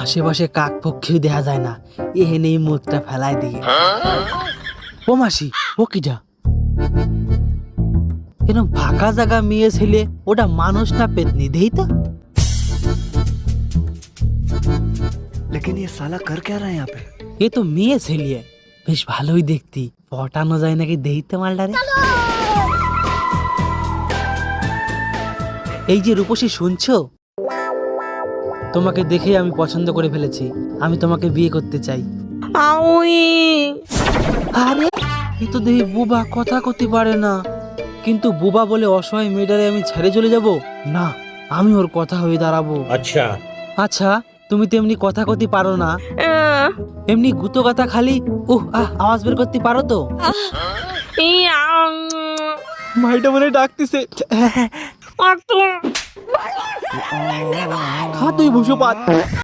আশেপাশে কাক পক্ষীও দেখা যায় না, এহেনেই মুখটা ফেলাই দিয়ে। ও মাসি, ও কিটা? এরকম ফাঁকা জায়গা মেয়ে ছেলে, ওটা মানুষ না পেতনি, দেই তো। लेकिन ये साला कर क्या रहा है यहाँ पे? এ তো মেয়ে ছেলে, বেশ ভালোই দেখতি। পটানো যায় নাকি দেইতে মালটারে। এই যে রূপসী, শুনছো? তোমাকে দেখে আমি পছন্দ করে ফেলেছি, আমি তোমাকে বিয়ে করতে চাই। আরে এ তো দেখি বুবা, কথা করতে পারে না। কিন্তু বুবা বলে অসহায় মেয়েটারে আমি ছেড়ে চলে যাব না, আমি ওর কথা হয়ে দাঁড়াবো। अच्छा আচ্ছা, তুমি তো এমনি কথা করতে পারো না, এমনি গুতো কথা খালি আওয়াজ বের করতে পারো তো? মাইটা মনে ডাকতেছে। খা তুই ভুষো পাত।